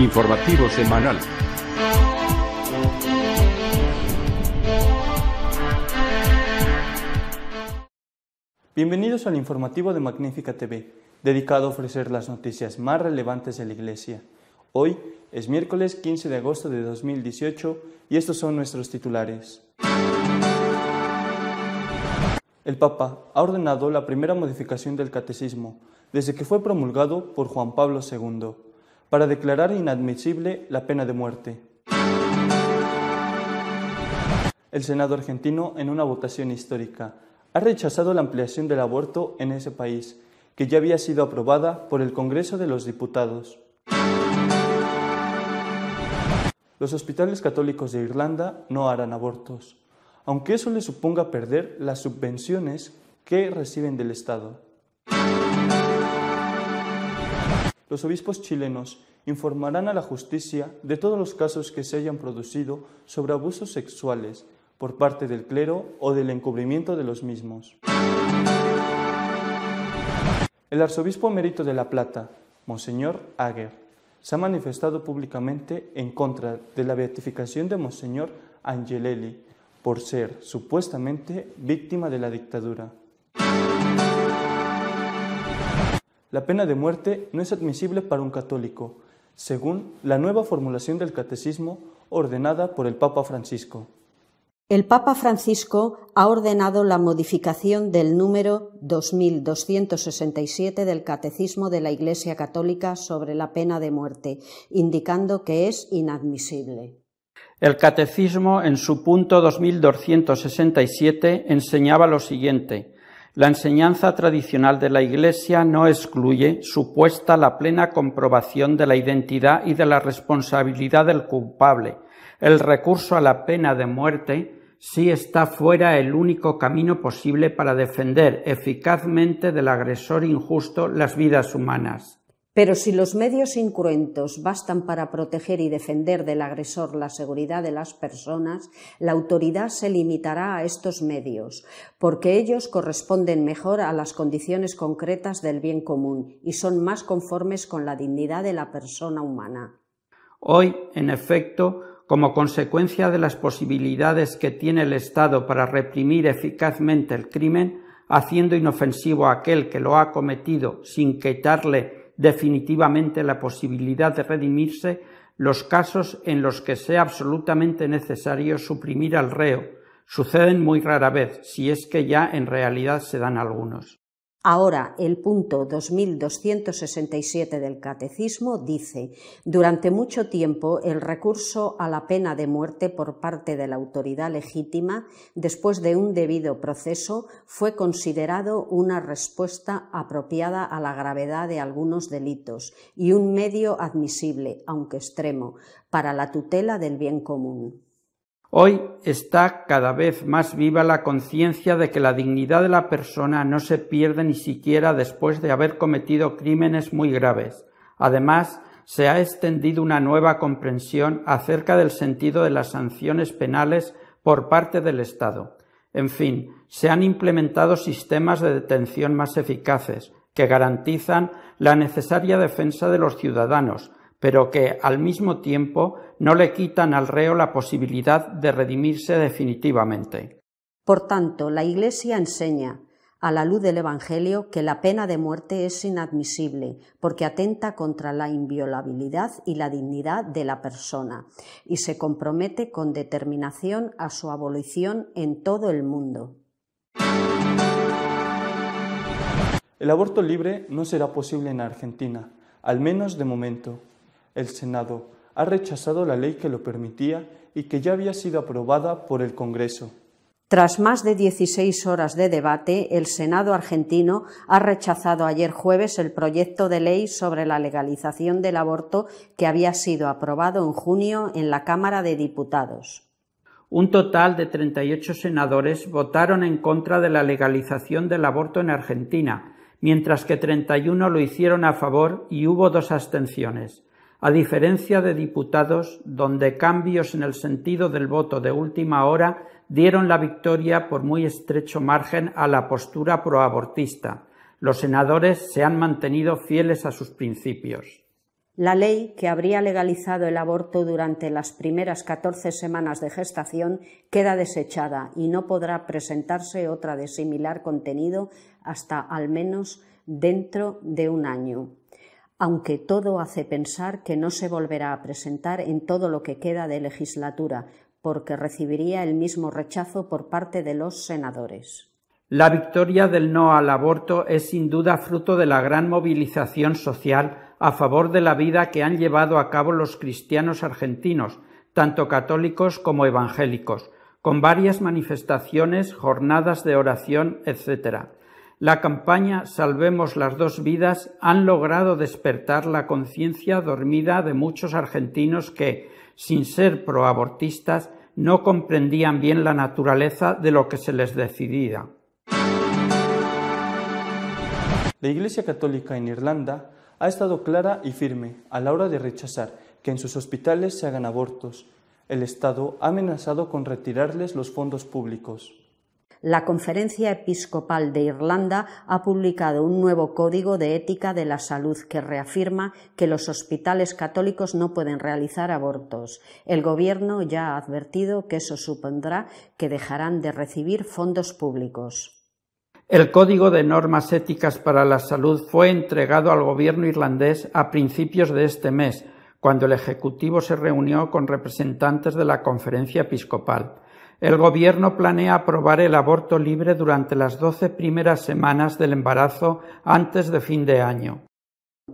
Informativo semanal. Bienvenidos al informativo de Magnífica TV, dedicado a ofrecer las noticias más relevantes de la Iglesia. Hoy es miércoles 15 de agosto de 2018 y estos son nuestros titulares. El Papa ha ordenado la primera modificación del Catecismo desde que fue promulgado por Juan Pablo II, para declarar inadmisible la pena de muerte. El Senado argentino, en una votación histórica, ha rechazado la ampliación del aborto en ese país, que ya había sido aprobada por el Congreso de los Diputados. Los hospitales católicos de Irlanda no harán abortos, aunque eso les suponga perder las subvenciones que reciben del Estado. Los obispos chilenos informarán a la justicia de todos los casos que se hayan producido sobre abusos sexuales por parte del clero o del encubrimiento de los mismos. El arzobispo emérito de La Plata, Monseñor Aguer, se ha manifestado públicamente en contra de la beatificación de Monseñor Angelelli por ser supuestamente víctima de la dictadura. La pena de muerte no es admisible para un católico, según la nueva formulación del Catecismo ordenada por el Papa Francisco. El Papa Francisco ha ordenado la modificación del número 2267 del Catecismo de la Iglesia Católica sobre la pena de muerte, indicando que es inadmisible. El Catecismo, en su punto 2267, enseñaba lo siguiente: la enseñanza tradicional de la Iglesia no excluye supuesta la plena comprobación de la identidad y de la responsabilidad del culpable. El recurso a la pena de muerte sí está fuera el único camino posible para defender eficazmente del agresor injusto las vidas humanas. Pero si los medios incruentos bastan para proteger y defender del agresor la seguridad de las personas, la autoridad se limitará a estos medios, porque ellos corresponden mejor a las condiciones concretas del bien común y son más conformes con la dignidad de la persona humana. Hoy, en efecto, como consecuencia de las posibilidades que tiene el Estado para reprimir eficazmente el crimen, haciendo inofensivo a aquel que lo ha cometido sin quitarle definitivamente la posibilidad de redimirse, los casos en los que sea absolutamente necesario suprimir al reo suceden muy rara vez, si es que ya en realidad se dan algunos. Ahora, el punto 2267 del Catecismo dice: durante mucho tiempo el recurso a la pena de muerte por parte de la autoridad legítima, después de un debido proceso, fue considerado una respuesta apropiada a la gravedad de algunos delitos y un medio admisible, aunque extremo, para la tutela del bien común. Hoy está cada vez más viva la conciencia de que la dignidad de la persona no se pierde ni siquiera después de haber cometido crímenes muy graves. Además, se ha extendido una nueva comprensión acerca del sentido de las sanciones penales por parte del Estado. En fin, se han implementado sistemas de detención más eficaces, que garantizan la necesaria defensa de los ciudadanos, pero que, al mismo tiempo, no le quitan al reo la posibilidad de redimirse definitivamente. Por tanto, la Iglesia enseña, a la luz del Evangelio, que la pena de muerte es inadmisible, porque atenta contra la inviolabilidad y la dignidad de la persona, y se compromete con determinación a su abolición en todo el mundo. El aborto libre no será posible en Argentina, al menos de momento. El Senado ha rechazado la ley que lo permitía y que ya había sido aprobada por el Congreso. Tras más de 16 horas de debate, el Senado argentino ha rechazado ayer jueves el proyecto de ley sobre la legalización del aborto que había sido aprobado en junio en la Cámara de Diputados. Un total de 38 senadores votaron en contra de la legalización del aborto en Argentina, mientras que 31 lo hicieron a favor y hubo 2 abstenciones. A diferencia de diputados, donde cambios en el sentido del voto de última hora dieron la victoria por muy estrecho margen a la postura proabortista, los senadores se han mantenido fieles a sus principios. La ley que habría legalizado el aborto durante las primeras 14 semanas de gestación queda desechada y no podrá presentarse otra de similar contenido hasta al menos dentro de un año, aunque todo hace pensar que no se volverá a presentar en todo lo que queda de legislatura, porque recibiría el mismo rechazo por parte de los senadores. La victoria del no al aborto es sin duda fruto de la gran movilización social a favor de la vida que han llevado a cabo los cristianos argentinos, tanto católicos como evangélicos, con varias manifestaciones, jornadas de oración, etc. La campaña Salvemos las dos vidas han logrado despertar la conciencia dormida de muchos argentinos que, sin ser proabortistas, no comprendían bien la naturaleza de lo que se les decidía. La Iglesia Católica en Irlanda ha estado clara y firme a la hora de rechazar que en sus hospitales se hagan abortos. El Estado ha amenazado con retirarles los fondos públicos. La Conferencia Episcopal de Irlanda ha publicado un nuevo Código de Ética de la Salud que reafirma que los hospitales católicos no pueden realizar abortos. El Gobierno ya ha advertido que eso supondrá que dejarán de recibir fondos públicos. El Código de Normas Éticas para la Salud fue entregado al Gobierno irlandés a principios de este mes, cuando el Ejecutivo se reunió con representantes de la Conferencia Episcopal. El Gobierno planea aprobar el aborto libre durante las 12 primeras semanas del embarazo antes de fin de año.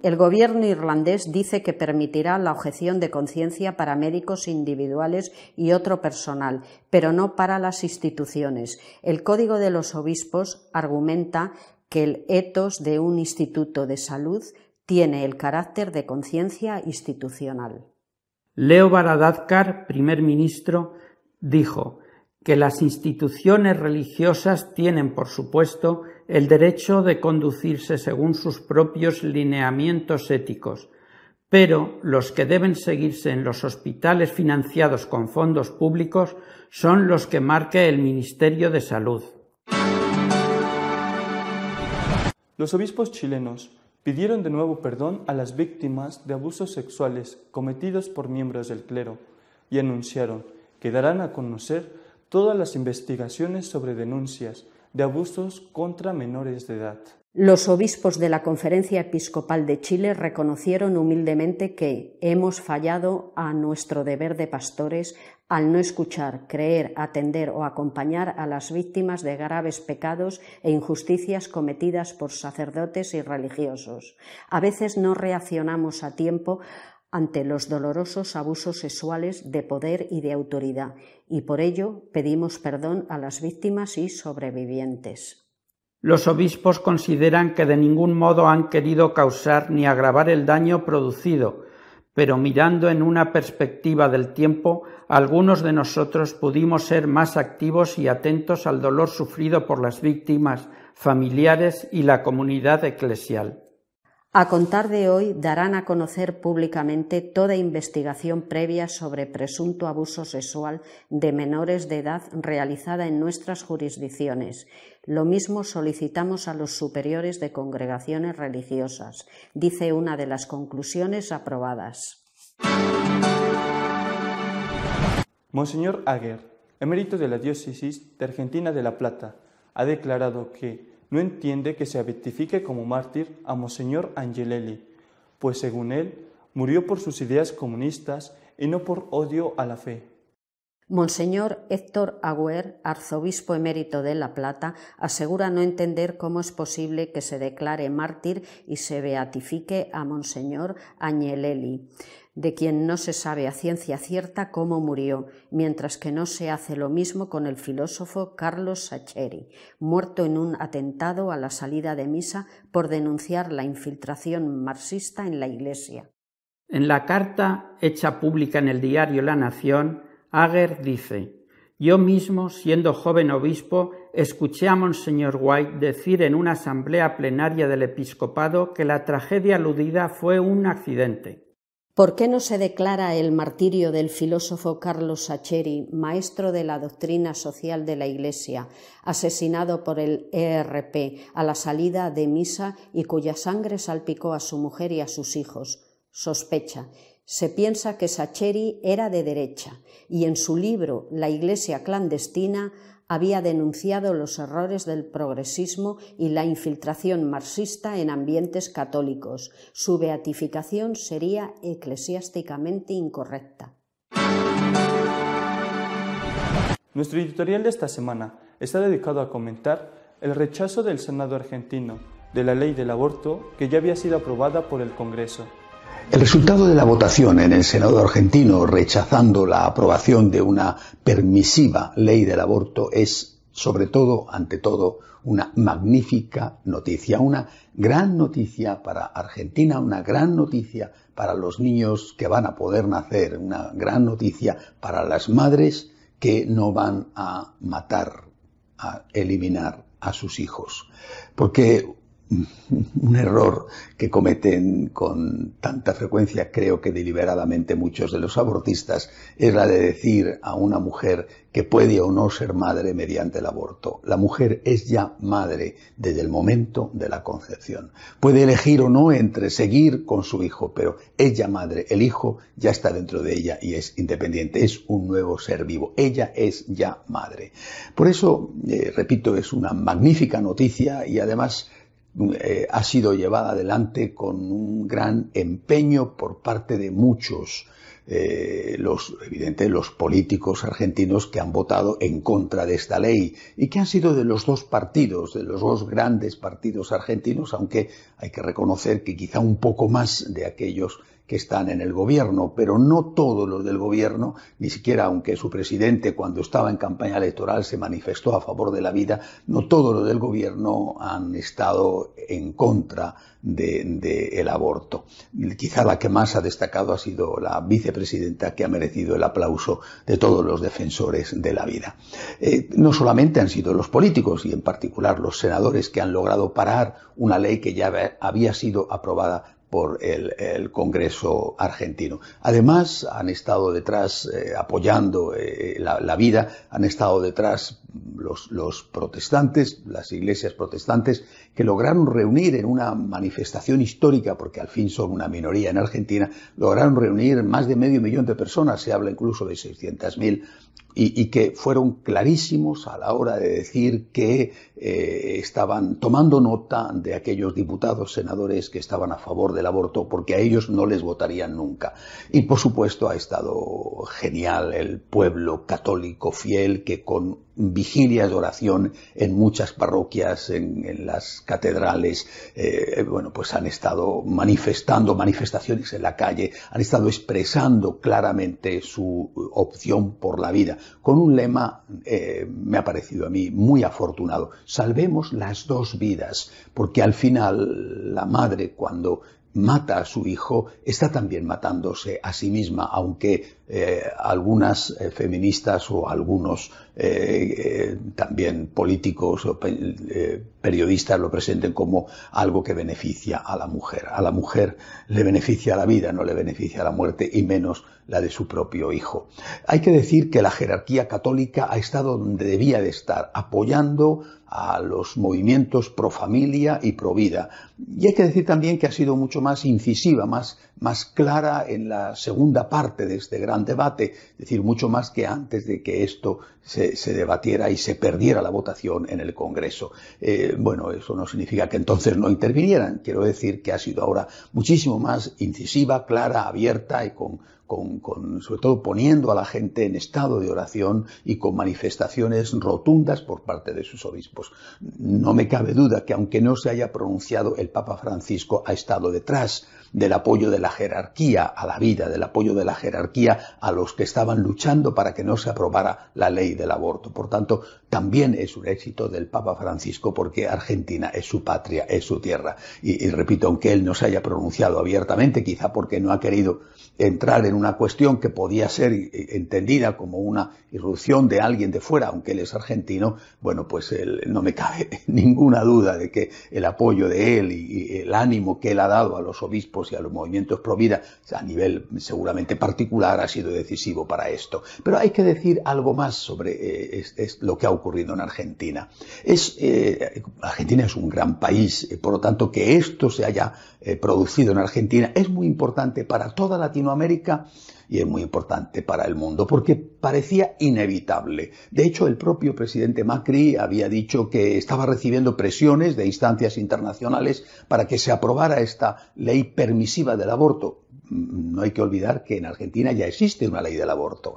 El Gobierno irlandés dice que permitirá la objeción de conciencia para médicos individuales y otro personal, pero no para las instituciones. El Código de los Obispos argumenta que el ethos de un instituto de salud tiene el carácter de conciencia institucional. Leo Varadkar, primer ministro, dijo que las instituciones religiosas tienen, por supuesto, el derecho de conducirse según sus propios lineamientos éticos, pero los que deben seguirse en los hospitales financiados con fondos públicos son los que marque el Ministerio de Salud. Los obispos chilenos pidieron de nuevo perdón a las víctimas de abusos sexuales cometidos por miembros del clero y anunciaron que darán a conocer todas las investigaciones sobre denuncias de abusos contra menores de edad. Los obispos de la Conferencia Episcopal de Chile reconocieron humildemente que hemos fallado a nuestro deber de pastores al no escuchar, creer, atender o acompañar a las víctimas de graves pecados e injusticias cometidas por sacerdotes y religiosos. A veces no reaccionamos a tiempo ante los dolorosos abusos sexuales de poder y de autoridad, y por ello pedimos perdón a las víctimas y sobrevivientes. Los obispos consideran que de ningún modo han querido causar ni agravar el daño producido, pero mirando en una perspectiva del tiempo, algunos de nosotros pudimos ser más activos y atentos al dolor sufrido por las víctimas, familiares y la comunidad eclesial. A contar de hoy darán a conocer públicamente toda investigación previa sobre presunto abuso sexual de menores de edad realizada en nuestras jurisdicciones. Lo mismo solicitamos a los superiores de congregaciones religiosas, dice una de las conclusiones aprobadas. Monseñor Aguer, emérito de la Diócesis de Argentina de La Plata, ha declarado que no entiende que se beatifique como mártir a Monseñor Angelelli, pues según él, murió por sus ideas comunistas y no por odio a la fe. Monseñor Héctor Agüer, arzobispo emérito de La Plata, asegura no entender cómo es posible que se declare mártir y se beatifique a Monseñor Angelelli, de quien no se sabe a ciencia cierta cómo murió, mientras que no se hace lo mismo con el filósofo Carlos Sacheri, muerto en un atentado a la salida de misa por denunciar la infiltración marxista en la Iglesia. En la carta hecha pública en el diario La Nación, Aguer dice: «Yo mismo, siendo joven obispo, escuché a Monseñor White decir en una asamblea plenaria del episcopado que la tragedia aludida fue un accidente». ¿Por qué no se declara el martirio del filósofo Carlos Sacheri, maestro de la doctrina social de la Iglesia, asesinado por el ERP a la salida de misa y cuya sangre salpicó a su mujer y a sus hijos? Sospecha. Se piensa que Sacheri era de derecha y en su libro La Iglesia clandestina había denunciado los errores del progresismo y la infiltración marxista en ambientes católicos. Su beatificación sería eclesiásticamente incorrecta. Nuestro editorial de esta semana está dedicado a comentar el rechazo del Senado argentino de la ley del aborto que ya había sido aprobada por el Congreso. El resultado de la votación en el Senado argentino rechazando la aprobación de una permisiva ley del aborto es, sobre todo, ante todo, una magnífica noticia, una gran noticia para Argentina, una gran noticia para los niños que van a poder nacer, una gran noticia para las madres que no van a matar, a eliminar a sus hijos. Porque un error que cometen con tanta frecuencia, creo que deliberadamente muchos de los abortistas, es la de decir a una mujer que puede o no ser madre mediante el aborto. La mujer es ya madre desde el momento de la concepción. Puede elegir o no entre seguir con su hijo, pero es ya madre. El hijo ya está dentro de ella y es independiente, es un nuevo ser vivo. Ella es ya madre. Por eso, repito, es una magnífica noticia y además ha sido llevada adelante con un gran empeño por parte de muchos, evidentemente los políticos argentinos que han votado en contra de esta ley y que han sido de los dos partidos, de los dos grandes partidos argentinos, aunque hay que reconocer que quizá un poco más de aquellos que están en el gobierno, pero no todos los del gobierno, ni siquiera aunque su presidente cuando estaba en campaña electoral se manifestó a favor de la vida, no todos los del gobierno han estado en contra del aborto. Quizá la que más ha destacado ha sido la vicepresidenta, que ha merecido el aplauso de todos los defensores de la vida. No solamente han sido los políticos y en particular los senadores que han logrado parar una ley que ya había sido aprobada por el Congreso argentino. Además, han estado detrás, apoyando la vida, han estado detrás los protestantes, las iglesias protestantes, que lograron reunir en una manifestación histórica, porque al fin son una minoría en Argentina, lograron reunir más de 500.000 de personas, se habla incluso de 600.000, y que fueron clarísimos a la hora de decir que estaban tomando nota de aquellos diputados, senadores que estaban a favor del aborto, porque a ellos no les votarían nunca. Y por supuesto ha estado genial el pueblo católico fiel que con vigilias de oración en muchas parroquias, en las catedrales, pues han estado manifestando, manifestaciones en la calle, han estado expresando claramente su opción por la vida, con un lema, me ha parecido a mí muy afortunado: salvemos las dos vidas, porque al final la madre, cuando mata a su hijo, está también matándose a sí misma, aunque algunas feministas o algunos también políticos o periodistas lo presenten como algo que beneficia a la mujer. A la mujer le beneficia la vida, no le beneficia la muerte, y menos la de su propio hijo. Hay que decir que la jerarquía católica ha estado donde debía de estar, apoyando a los movimientos pro familia y pro vida. Y hay que decir también que ha sido mucho más incisiva, más clara en la segunda parte de este gran debate, es decir, mucho más que antes de que esto se debatiera y se perdiera la votación en el Congreso. Eso no significa que entonces no intervinieran. Quiero decir que ha sido ahora muchísimo más incisiva, clara, abierta y sobre todo poniendo a la gente en estado de oración y con manifestaciones rotundas por parte de sus obispos. No me cabe duda que, aunque no se haya pronunciado, el Papa Francisco ha estado detrás del apoyo de la jerarquía a la vida, del apoyo de la jerarquía a los que estaban luchando para que no se aprobara la ley del aborto. Por tanto, también es un éxito del Papa Francisco, porque Argentina es su patria, es su tierra. Y repito, aunque él no se haya pronunciado abiertamente, quizá porque no ha querido entrar en una cuestión que podía ser entendida como una irrupción de alguien de fuera, aunque él es argentino, bueno, pues no me cabe ninguna duda de que el apoyo de él y el ánimo que él ha dado a los obispos y a los movimientos pro vida, a nivel seguramente particular, ha sido decisivo para esto. Pero hay que decir algo más sobre lo que ha ocurrido en Argentina. Argentina es un gran país, por lo tanto, que esto se haya producido en Argentina es muy importante para toda Latinoamérica y es muy importante para el mundo, porque parecía inevitable. De hecho, el propio presidente Macri había dicho que estaba recibiendo presiones de instancias internacionales para que se aprobara esta ley permisiva del aborto. No hay que olvidar que en Argentina ya existe una ley del aborto,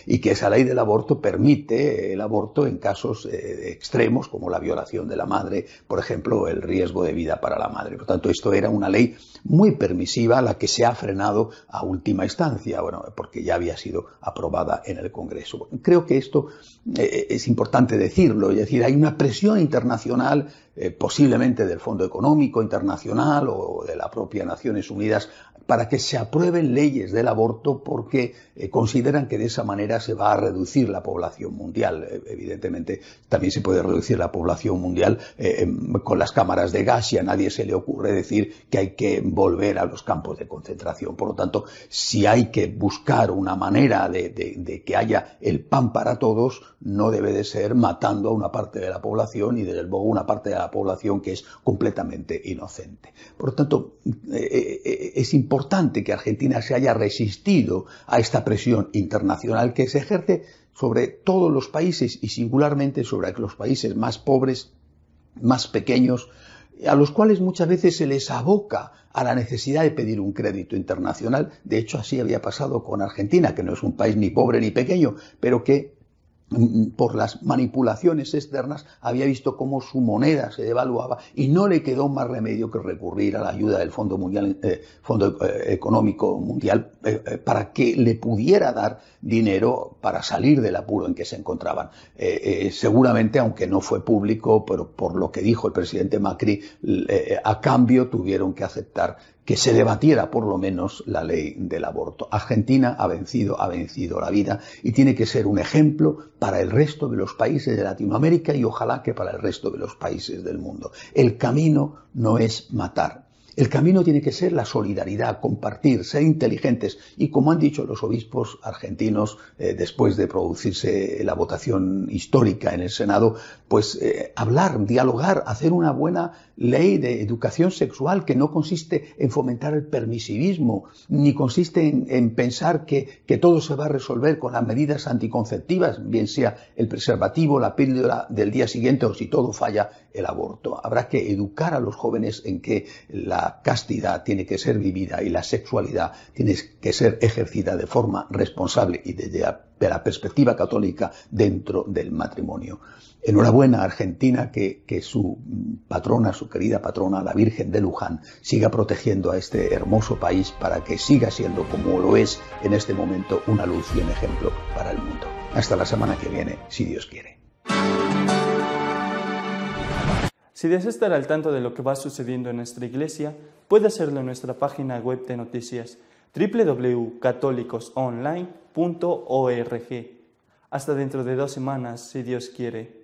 y que esa ley del aborto permite el aborto en casos extremos como la violación de la madre, por ejemplo, el riesgo de vida para la madre. Por tanto, esto era una ley muy permisiva, la que se ha frenado a última instancia, bueno, porque ya había sido aprobada en el Congreso. Creo que esto es importante decirlo, es decir, hay una presión internacional, posiblemente del Fondo Económico Internacional o de la propia Naciones Unidas, para que se aprueben leyes del aborto porque consideran que de esa manera se va a reducir la población mundial. Evidentemente, también se puede reducir la población mundial con las cámaras de gas y a nadie se le ocurre decir que hay que volver a los campos de concentración. Por lo tanto, si hay que buscar una manera de que haya el pan para todos, no debe de ser matando a una parte de la población y desde luego una parte de la población que es completamente inocente. Por lo tanto, es importante que Argentina se haya resistido a esta presión internacional que se ejerce sobre todos los países y singularmente sobre los países más pobres, más pequeños, a los cuales muchas veces se les aboca a la necesidad de pedir un crédito internacional. De hecho, así había pasado con Argentina, que no es un país ni pobre ni pequeño, pero que por las manipulaciones externas había visto cómo su moneda se devaluaba y no le quedó más remedio que recurrir a la ayuda del Fondo Económico Mundial para que le pudiera dar dinero para salir del apuro en que se encontraban. Seguramente, aunque no fue público, pero por lo que dijo el presidente Macri, a cambio tuvieron que aceptar que se debatiera por lo menos la ley del aborto. Argentina ha vencido la vida y tiene que ser un ejemplo para el resto de los países de Latinoamérica y ojalá que para el resto de los países del mundo. El camino no es matar. El camino tiene que ser la solidaridad, compartir, ser inteligentes y, como han dicho los obispos argentinos después de producirse la votación histórica en el Senado, pues hablar, dialogar, hacer una buena ley de educación sexual que no consiste en fomentar el permisivismo, ni consiste en pensar que todo se va a resolver con las medidas anticonceptivas, bien sea el preservativo, la píldora del día siguiente o si todo falla el aborto. Habrá que educar a los jóvenes en que la castidad tiene que ser vivida y la sexualidad tiene que ser ejercida de forma responsable y desde la perspectiva católica dentro del matrimonio. Enhorabuena a Argentina, que su patrona, su querida patrona, la Virgen de Luján, siga protegiendo a este hermoso país para que siga siendo, como lo es en este momento, una luz y un ejemplo para el mundo. Hasta la semana que viene, si Dios quiere. Si deseas estar al tanto de lo que va sucediendo en nuestra iglesia, puede hacerlo en nuestra página web de noticias www.católicosonline.org. Hasta dentro de 2 semanas, si Dios quiere.